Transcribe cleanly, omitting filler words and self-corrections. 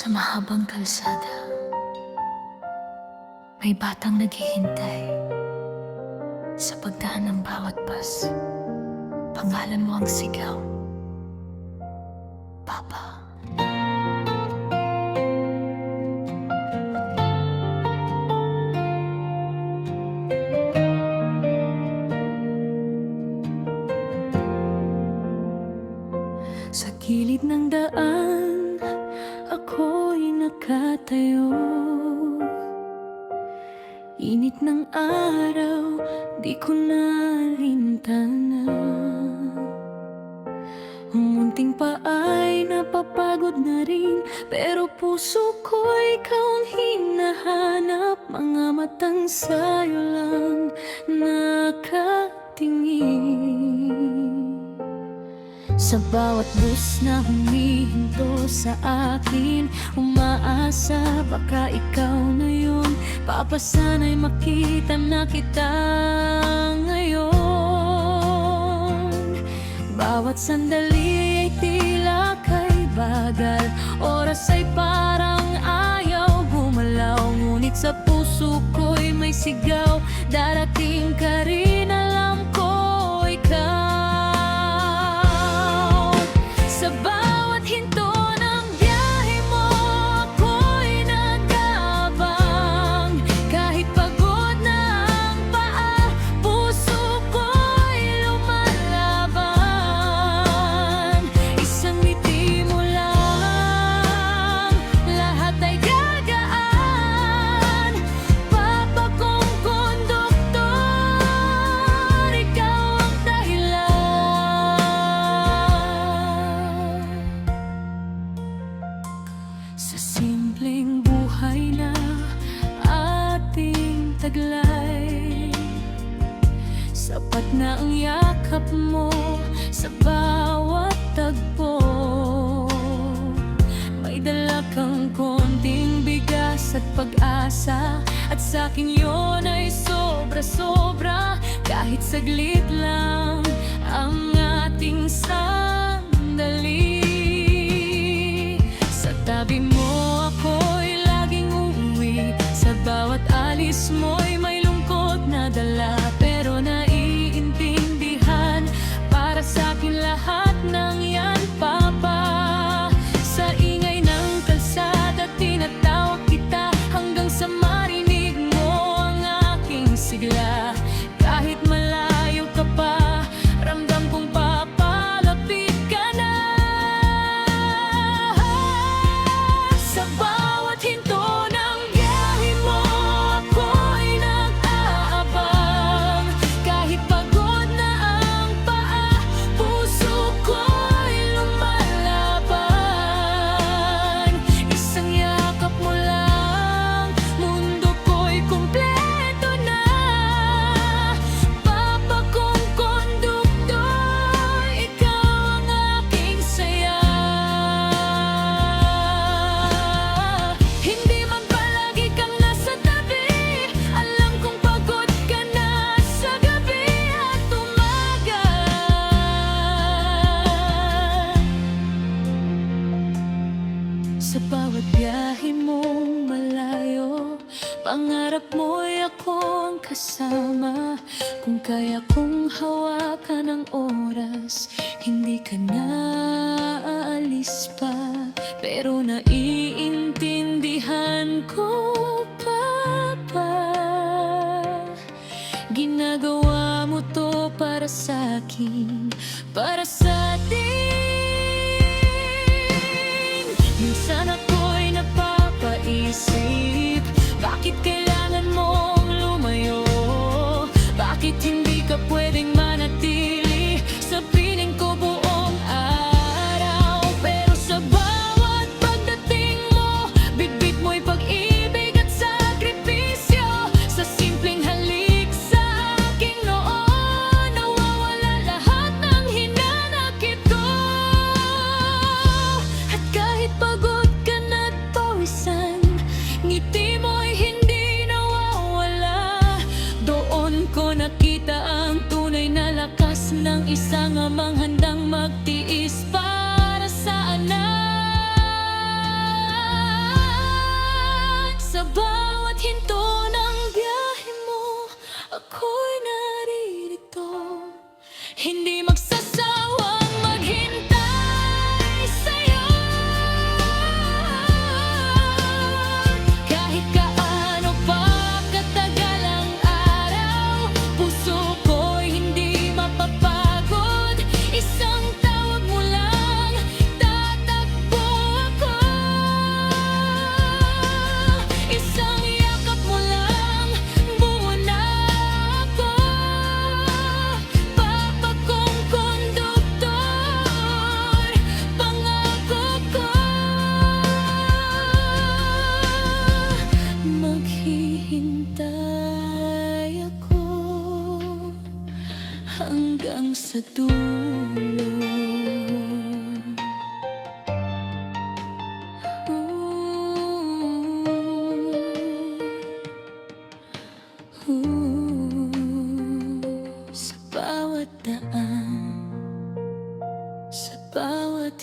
Sa mahabang kalsada, may batang naghihintay. Sa pagdaan ng bawat bus, pangalan mo ang sigaw, Papa. Sa gilid ng daan, ako'y nakatayo. Init ng araw, di ko nalintana. Munting pa ay napapagod na rin, pero puso ko'y ikaw ang hinahanap. Mga matang sa'yo lang nakatingin. Sa bawat bus na humihinto sa akin, umaasa baka ikaw na yun. Papa, sana'y makita na kita ngayon. Bawat sandali ay tila kay bagal, oras ay parang ayaw gumalaw. Ngunit sa puso ko'y may sigaw, darating ka rin, alam ko ikaw. Sa bawat hinto ng biyahe mo, ako'y nag-aabang. Kahit pagod na ang paa, puso ko'y lumalaban. Isang ngiti mo lang, lahat ay gagaan. Papa kong konduktor, ikaw ang dahilan. Sa simpleng buhay na ating taglay, sapat na ang yakap mo sa bawat tagpo. May dala kang konting bigas at pag-asa, at sa'kin yun ay sobra-sobra. Kahit saglit lang ang ating sandali, sa tabi mo ako'y laging uuwi. Sa bawat alis mo'y may lungkot na dala, pero naiintindihan, para sa'kin lahat ng yan, Papa. Sa ingay ng kalsada, tinatawag kita, hanggang sa marinig mo ang aking sigla. Kahit malayo ka pa, ramdam kong papalapit ka na. Sa bawat hinto ng biyahe mo, ako'y nag-aabang. Kahit pagod na ang paa, puso ko'y lumalaban. Isang yakap mo lang, mundo ko'y kumpleto na. Papa kong konduktor, ikaw ang aking saya. Hindi man palagi kang nasa tabi, alam kong pagod ka na sa gabi at umaga. Sa bawat biyahe mong malayo, pangarap mo'y ako ang kasama. Kung kaya kong hawakan ang oras, hindi ka na aalis pa. Pero naiintindihan ko, Papa, ginagawa mo to para sa'kin, para sa atin. Minsan ako'y napapaisip, bakit kailangan mong lumayo? Bakit hindi ka pwedeng manatili sa piling ko buong araw? Pero sa bawat pagdating mo, bitbit mo'y pag-ibig at sakripisyo. Sa simpleng halik sa aking noo, nawawala lahat ng hinanakit ko. At kahit pagod ka na't pawisan, ngiti mo'y hindi Kahit kaano pa katagal ang araw, puso ko'y hindi mapapagod. Isang tawag mo lang, tatakbo ako. Isang yakap mo lang, buo na ako. Papa kong konduktor, pangako ko, maghihintay ako hanggang sa dulo. Sa bawat daan, sa bawat